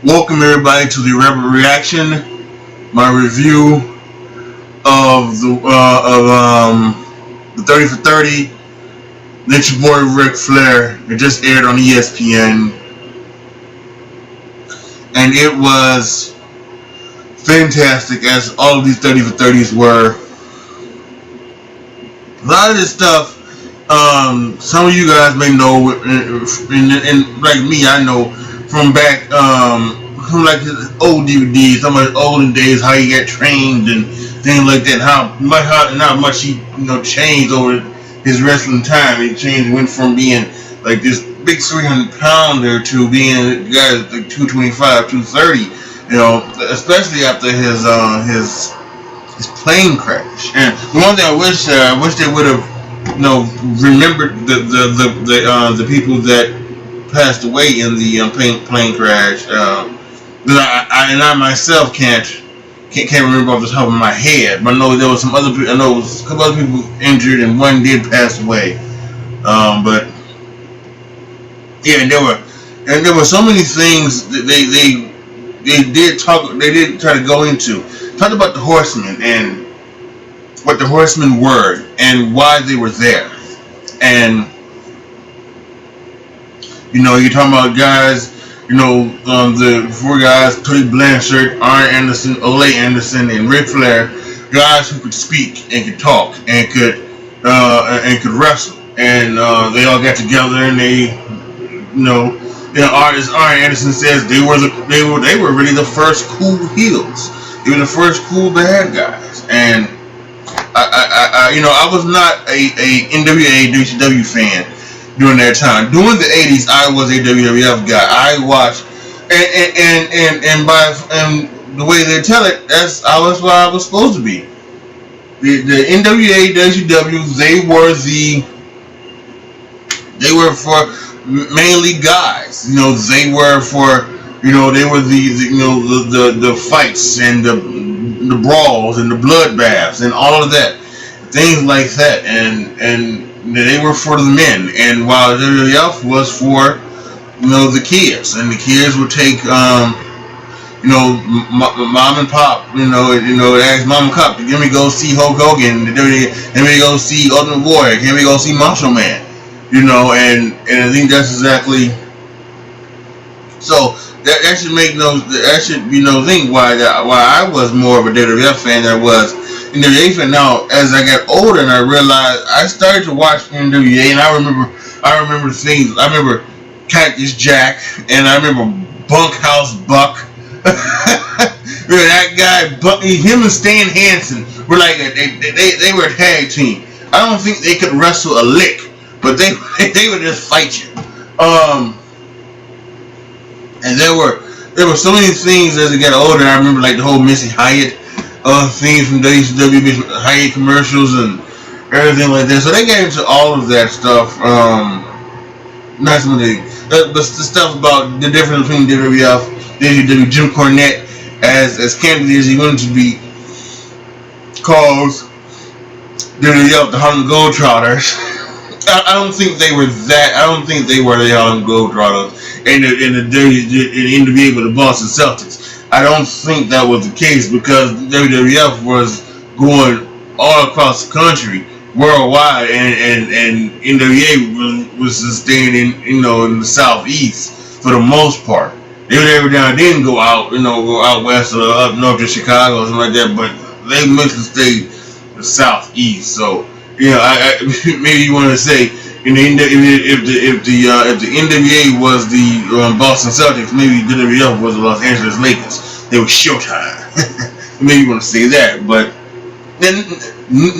Welcome everybody to the Rebel Reaction, my review of the 30 for 30. That's your boy Ric Flair. It just aired on ESPN, and it was fantastic as all of these 30 for 30s were. A lot of this stuff, some of you guys may know, and like me, I know from back, from like his old DVDs, some of his olden days, how he got trained and things like that, how much he changed over his wrestling time. He changed, went from being like this big 300-pounder to being a guy like 225, 230. Especially after his plane crash. And the one thing I wish they would have remembered the people that passed away in the plane crash. That I myself can't remember off the top of my head, but I know there was some other people. I know there was a couple other people injured, and one did pass away. But yeah, there were so many things that they did try to go into. Talked about the Horsemen and what the Horsemen were and why they were there. And you're talking about guys, the four guys: Tony Blanchard, Arn Anderson, Ole Anderson, and Ric Flair. Guys who could speak and could talk and could wrestle. And they all got together and they, as Arn Anderson says, they were really the first cool heels. They were the first cool bad guys. And I was not a NWA WCW fan during that time. During the 80s, I was a WWF guy. I watched, and the way they tell it, that's what I was supposed to be. The NWA WCW, they were for mainly guys. They were for, they were the fights and the brawls and the bloodbaths and all of that, things like that, and they were for the men. And while WWF was for the kids, and the kids would take mom and pop, ask mom and pop, can we go see Hulk Hogan? Can we go see Ultimate Warrior? Can we go see Macho Man? And I think that's exactly. So that should make think why I was more of a WWF fan than I was NWA fan. Now, as I got older and I realized, I started to watch NWA, and I remember things. I remember Cactus Jack, and I remember Bunkhouse Buck. Remember that guy, him and Stan Hansen were like they were a tag team. I don't think they could wrestle a lick, but they would just fight you. And there were so many things as I got older. I remember like the whole Missy Hyatt things from WCW, Hyatt commercials and everything like that. So they got into all of that stuff. Not some of but the stuff about the difference between WWF, WCW, Jim Cornette, as candidly as he wanted to be, calls WWF the Harlem Globetrotters. I don't think they were that. I don't think they were the Harlem Globetrotters and the NWA with the Boston Celtics. I don't think that was the case, because WWF was going all across the country, worldwide, and NWA was staying in the southeast for the most part. They were every now and then go out west or up north to Chicago or something like that, but they mostly stayed the southeast. So maybe you want to say, if the NWA was the Boston Celtics, maybe WWF was the Los Angeles Lakers. They were Showtime. Maybe you want to say that, but then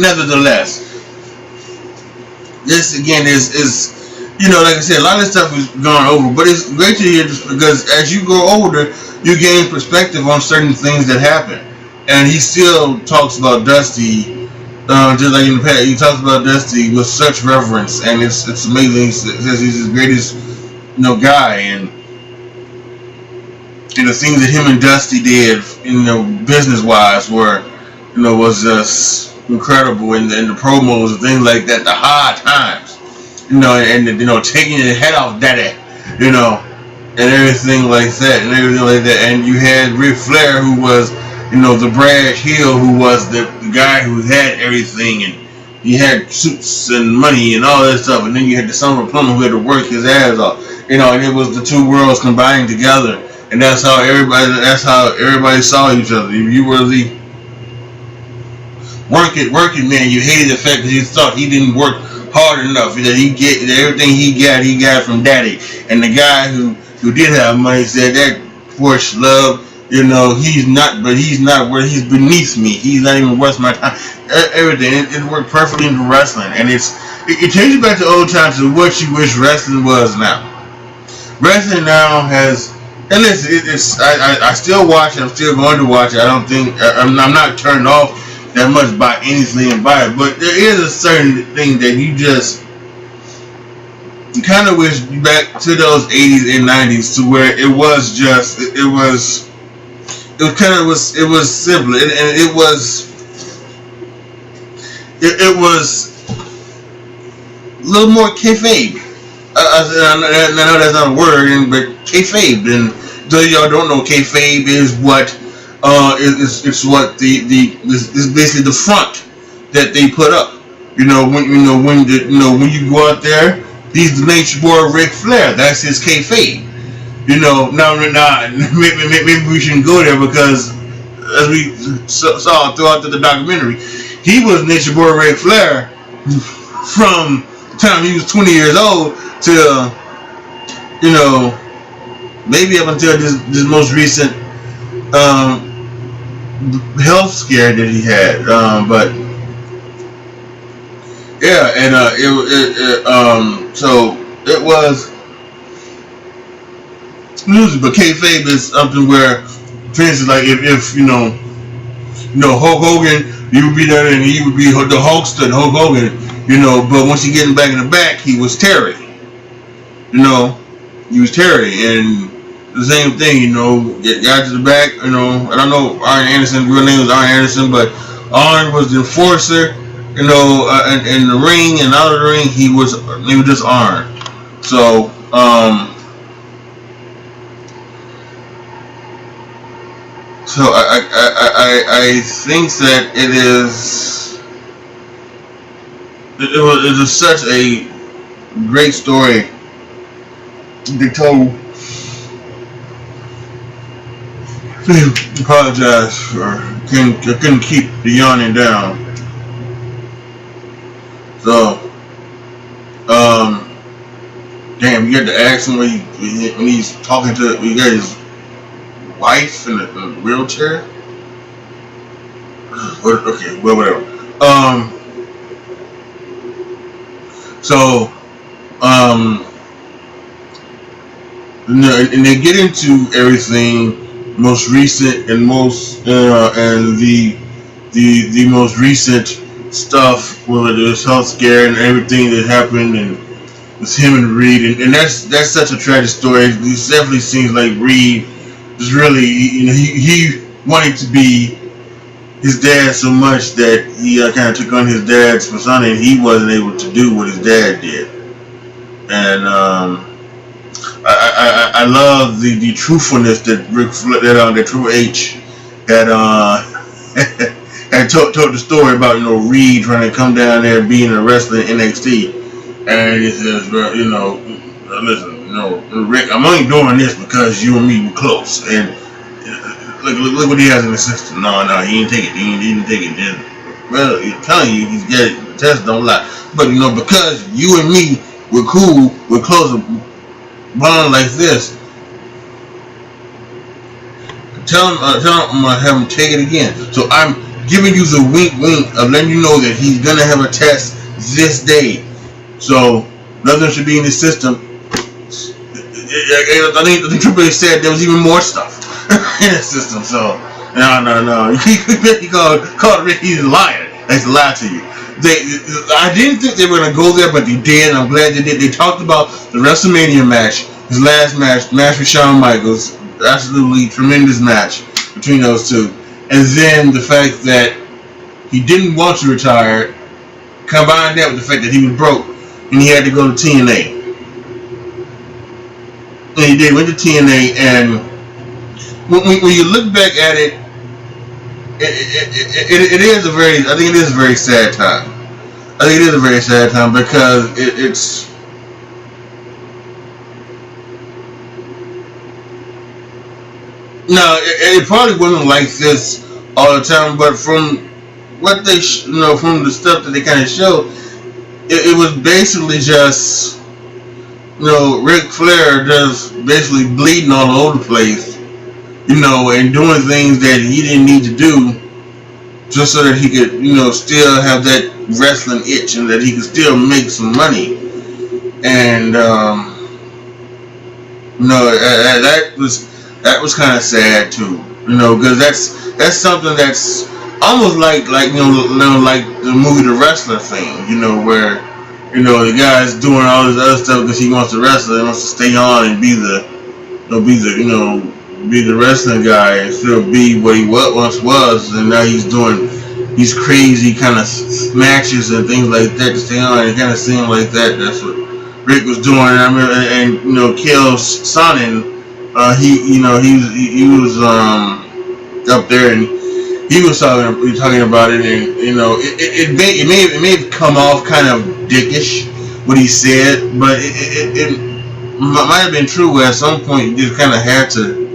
nevertheless, this again is like I said, a lot of stuff is gone over, but it's great to hear, because as you grow older, you gain perspective on certain things that happen. And he still talks about Dusty. Just like in the past, he talks about Dusty with such reverence, and it's amazing. He says he's his greatest, guy, and the things that him and Dusty did, business wise, was just incredible, and the promos and things like that, the hard times, and taking your head off, daddy, and everything like that, and you had Ric Flair, who was, the brash heel, who was the guy who had everything, and he had suits and money and all that stuff, and then you had the son of a plumber who had to work his ass off, and it was the two worlds combined together, and that's how everybody saw each other. You were the working man. You hated the fact that you thought he didn't work hard enough, that everything he got from daddy, and the guy who did have money said that Porsche love, he's not he's beneath me. He's not even worth my time. Everything. It worked perfectly into wrestling, and it takes you back to old times to what you wish wrestling was now. Wrestling now has, and listen, I still watch it. I'm still going to watch it. I don't think I'm not turned off that much by anything about it, but there is a certain thing that you kind of wish back to those 80s and 90s, to where it was simpler, and it was a little more kayfabe. I know that's not a word, but kayfabe. And those y'all don't know, kayfabe is what it's what is basically the front that they put up. When you go out there, he's the nature boy Ric Flair. That's his kayfabe. Now maybe we shouldn't go there, because as we saw throughout the documentary, he was nature boy Ric Flair from the time he was 20 years old to maybe up until this most recent health scare that he had, but yeah, and so it was music. But kayfabe is something where, for instance, like if Hulk Hogan, you would be there and he would be the Hulkster and Hulk Hogan, but once you get him back in the back, he was Terry. He was Terry, and the same thing, get got to the back, I don't know Arn Anderson's real name was Arn Anderson, but Arn was the enforcer, in the ring, and out of the ring he was just Arn. So, I think that it is such a great story they told. I apologize for couldn't keep the yawning down. So, damn, you got to ask him when he's talking to, you got his wife in a wheelchair. Okay, well, whatever. So, and they get into everything. Most recent and the most recent stuff, whether it was health scare and everything that happened, and with him and Reed, and that's such a tragic story. It definitely seems like Reed was really, he wanted to be his dad so much that he kind of took on his dad's persona, and he wasn't able to do what his dad did. And I love the truthfulness that that Triple H had had told the story about Reed trying to come down there and being a wrestler in NXT, and he says, listen, Rick, I'm only doing this because you and me were close, and look what he has in the system. No, he didn't take it. He didn't take it. Well, he's telling you he's got it. The test don't lie, but because you and me were cool, we're close. Bond like this. Tell him I'm gonna have him take it again. So I'm giving you the wink of letting you know that he's gonna have a test this day. So nothing should be in the system. I think Triple H said there was even more stuff in the system. So no. He called Rick, he's a liar. That's a lie to you. I didn't think they were going to go there, but they did, and I'm glad they did. They talked about the WrestleMania match, his last match with Shawn Michaels, absolutely tremendous match between those two, and then the fact that he didn't want to retire, combined that with the fact that he was broke, and he had to go to TNA. And he did, went to TNA, and when you look back at it, it is a very, I think it is a very sad time. I think it is a very sad time because it's, no, it probably wasn't like this all the time, but from what they, from the stuff that they kind of showed, it was basically just, Ric Flair just basically bleeding all over the place, and doing things that he didn't need to do just so that he could, still have that wrestling itch and that he could still make some money. And, that was kind of sad too, because that's something that's almost like like the movie The Wrestler thing, where the guy's doing all this other stuff because he wants to wrestle, he wants to stay on and be the be the wrestling guy and still be what he once was, and now he's doing these crazy kind of matches and things like that to stay on. And it kind of seemed like that's what Rick was doing. And I remember, and Chael Sonnen, he was up there and he was talking about it, and it may have come off kind of dickish what he said, but it might have been true where at some point you just kind of had to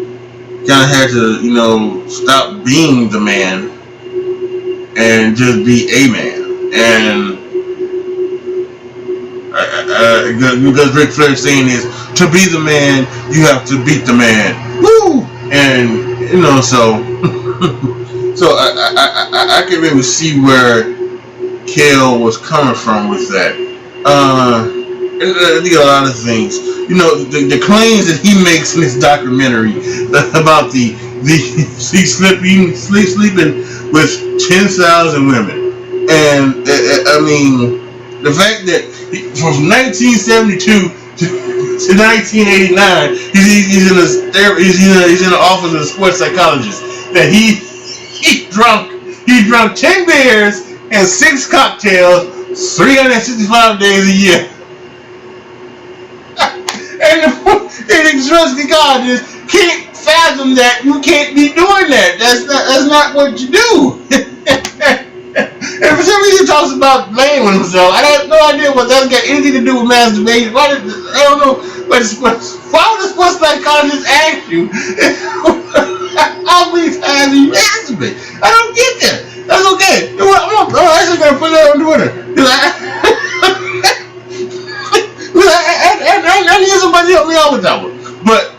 stop being the man and just be a man. And because Ric Flair saying is, to be the man you have to beat the man. Woo! And so so I can really see where Chael was coming from with that. I think a lot of things. The claims that he makes in this documentary about the sleeping with 10,000 women, and I mean the fact that from 1972 to 1989 he's in the office of a sports psychologist, that he drunk 10 beers and 6 cocktails 365 days a year. And the trust of God just can't fathom that you can't be doing that. That's not what you do. And for some reason he talks about blaming himself. I have no idea what that's got anything to do with masturbation. I don't know. But why would a sports psychologist ask you how many times you masturbate? I don't get that. That's okay. I'm actually gonna put that on Twitter. I need somebody to help me out with that one. But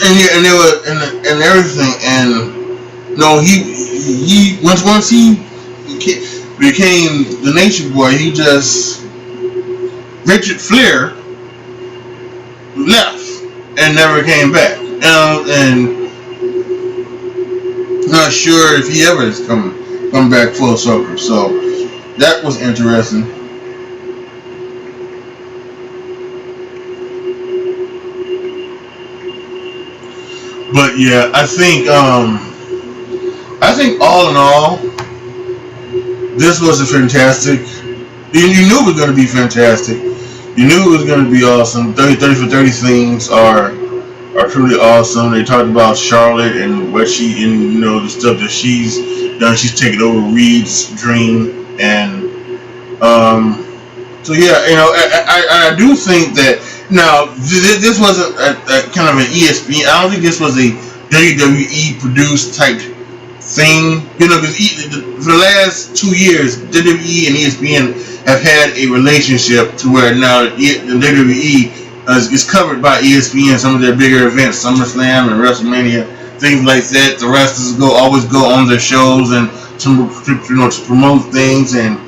and there was and everything, and he once he became the Nature Boy, he just Richard Flair left and never came back. And not sure if he ever has come back full circle. So that was interesting. But yeah, I think all in all, this was a fantastic. You knew it was going to be fantastic. You knew it was going to be awesome. 30 for 30 things are truly awesome. They talked about Charlotte and what the stuff that she's done. She's taken over Reed's dream, and so yeah, I do think that. Now, this wasn't a kind of an ESPN. I don't think this was a WWE produced type thing. Because for the last 2 years, WWE and ESPN have had a relationship to where now the WWE is covered by ESPN. Some of their bigger events, SummerSlam and WrestleMania, things like that. The wrestlers always go on their shows and to promote things and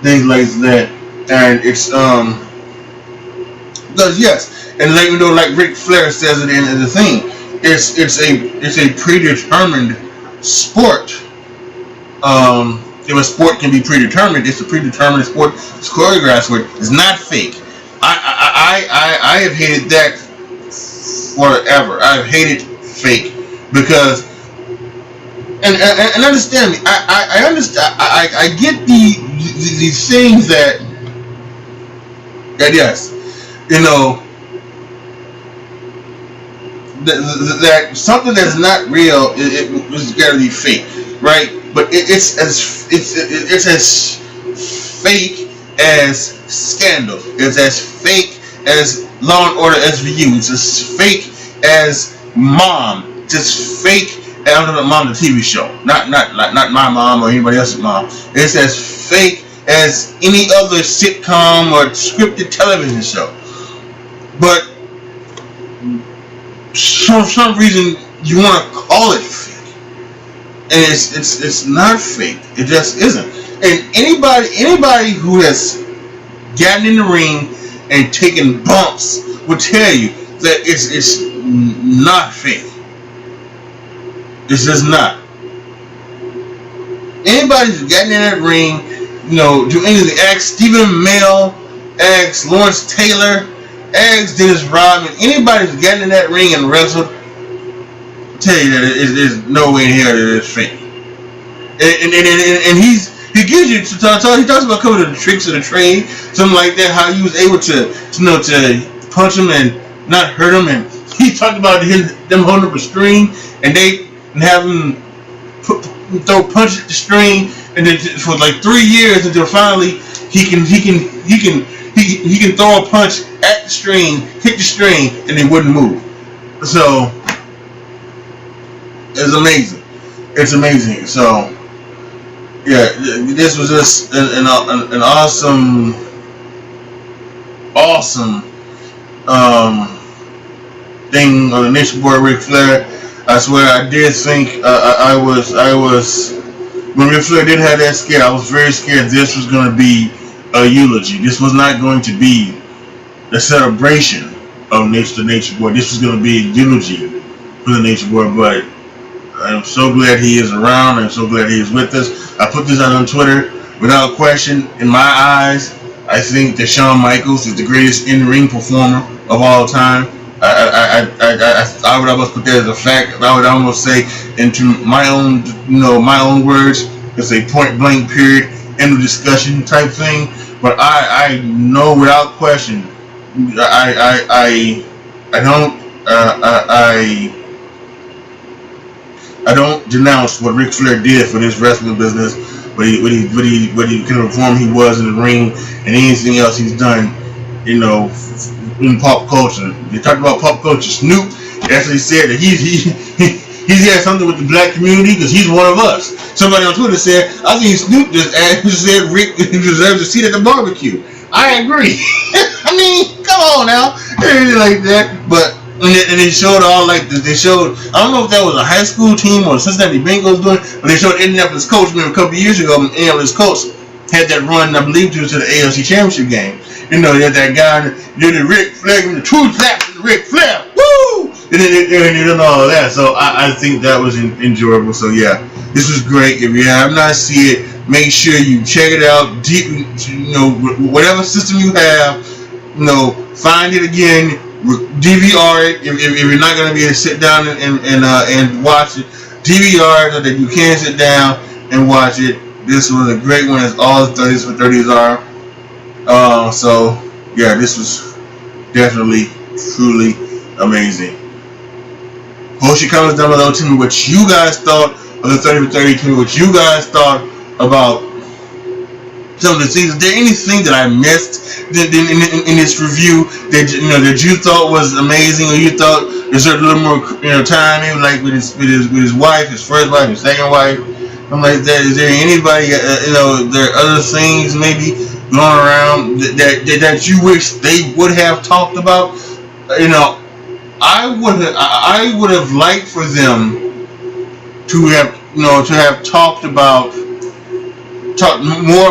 things like that. And it's because yes, and like Ric Flair says it in the thing, it's a predetermined sport. If a sport can be predetermined, it's a predetermined sport. It's choreographed sport. It's not fake. I have hated that forever. I've hated fake because and understand me. I understand. I get the things that yes. You know, that something that's not real, it's got to be fake, right? But it's as fake as Scandal. It's as fake as Law and Order SVU. It's as fake as Mom. Just fake. I'm talking about Mom, the TV show, not my mom or anybody else's mom. It's as fake as any other sitcom or scripted television show. But for some reason you want to call it fake, and it's not fake. It just isn't. And anybody who has gotten in the ring and taken bumps will tell you that it's not fake. It's just not. Anybody who's gotten in that ring, do anything. Ask Stephen Amell, ask Lawrence Taylor, ask Dennis Rodman. Anybody who's gotten in that ring and wrestled, tell you that there's no way in hell that it's fake. And he gives you he talks about a couple of the tricks of the trade, something like that. How he was able to punch him and not hurt him, and he talked about them holding up a string and have him throw punch at the string, and then for like 3 years until finally he can throw a punch at the string, hit the string, and it wouldn't move. So it's amazing. It's amazing. So yeah, this was just an awesome thing on the Nation Boy Ric Flair. I swear I did think I was when Ric Flair did have that scare, I was very scared this was going to be a eulogy. This was not going to be a celebration of the Nature Boy. This was going to be a eulogy for the Nature Boy. But I'm so glad he is around. I'm so glad he is with us. I put this out on Twitter. Without question, in my eyes, I think that Shawn Michaels is the greatest in-ring performer of all time. I would almost put that as a fact. I would almost say, into my own words, it's a point blank period, end of discussion type thing. But I know without question, I don't denounce what Ric Flair did for this wrestling business, what he kind of perform he was in the ring, and anything else he's done, in pop culture. They talked about pop culture. Snoop actually said that he's had something with the black community because he's one of us. Somebody on Twitter said, I think Snoop just said Rick deserves a seat at the barbecue. I agree. I mean, come on now. Anything like that. But and they showed all like this. They showed, I don't know if that was a high school team or Cincinnati Bengals doing, but they showed Indianapolis Colts. Remember a couple of years ago, Indianapolis Colts had that run, I believe, to the AFC Championship game. You had that guy, did the Ric Flair, the two slaps and the Ric Flair, woo! And then all of that. So I think that was enjoyable. So yeah, this was great. If you have not seen it, make sure you check it out. Whatever system you have, find it again, DVR it. If you're not going to be able to sit down and watch it, DVR it so that you can sit down and watch it. This was a great one, as all the 30s for 30s are. So yeah, this was definitely, truly amazing. Post your comments down below. Tell me what you guys thought of the 30 for 30. Tell me what you guys thought about some of the things. Is there anything that I missed in this review that you thought was amazing, or you thought deserved a little more time, maybe like with his wife, his first wife, his second wife, something like that? Is there anybody there are other things maybe going around that you wish they would have talked about? I would have liked for them to have talked more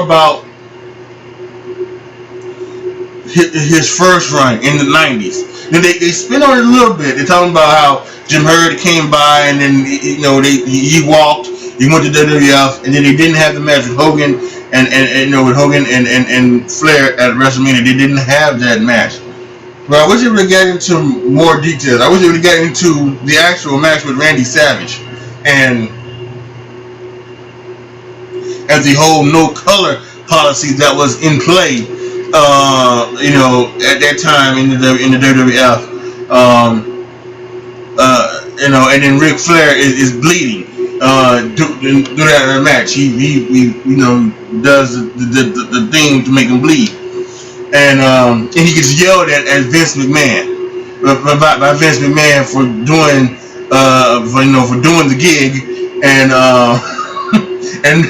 about his first run in the 90s. They spin on it a little bit. They're talking about how Jim Herd came by and then he walked. He went to WWF, and then they didn't have the match with Hogan with Hogan and Flair at WrestleMania. They didn't have that match. But I wish they would have gotten into more details. I wish they would have gotten into the actual match with Randy Savage and the whole no color policy that was in play You know, at that time in the WWF, you know, and then Ric Flair is bleeding. Do that in a match. He you know, does the thing to make him bleed, and he gets yelled at as Vince McMahon by Vince McMahon for doing for doing the gig, and and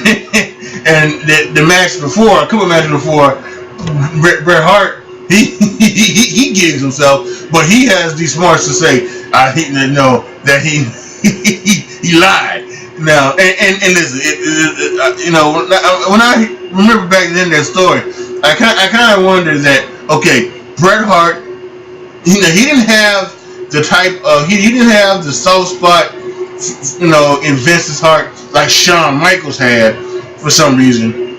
the match before, a couple of matches before, Bret Hart he gigs himself, but he has the smarts to say I didn't know that he lied. Now and listen, you know, when I remember back then that story, I kind of wondered that, okay, Bret Hart, you know, he didn't have the type of he didn't have the soft spot, you know, in Vince's heart like Shawn Michaels had for some reason,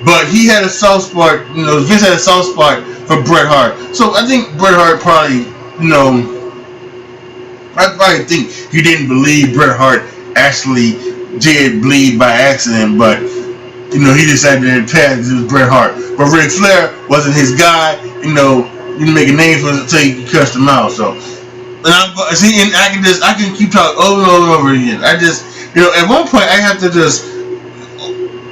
but he had a soft spot. You know, Vince had a soft spot for Bret Hart. So I think Bret Hart probably, you know, I probably think he didn't believe Bret Hart actually did bleed by accident, but you know, he decided to pass because it was Bret Hart. But Ric Flair wasn't his guy. You know, you didn't make a name for it until you cussed him out. So, and I can keep talking over and over and over again. I just, you know, at one point I have to just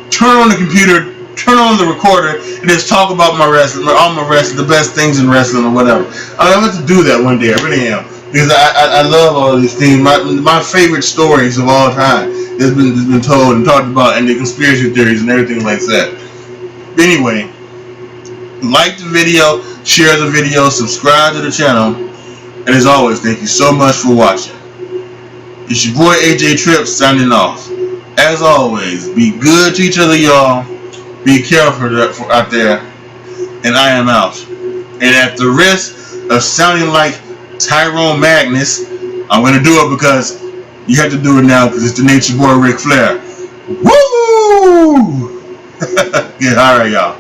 turn on the computer, turn on the recorder, and just talk about my wrestling, all my wrestling, the best things in wrestling or whatever. I'm going to do that one day. I really am, because I love all of these things. My favorite stories of all time has been told and talked about, and the conspiracy theories and everything like that. Anyway, like the video, share the video, subscribe to the channel, and as always, thank you so much for watching. It's your boy AJ Tripp signing off. As always, be good to each other, y'all. Be careful out there, and I am out. And at the risk of sounding like Tyrone Magnus, I'm going to do it because you have to do it now, because it's the Nature Boy Ric Flair. Woo! Yeah, alright, y'all.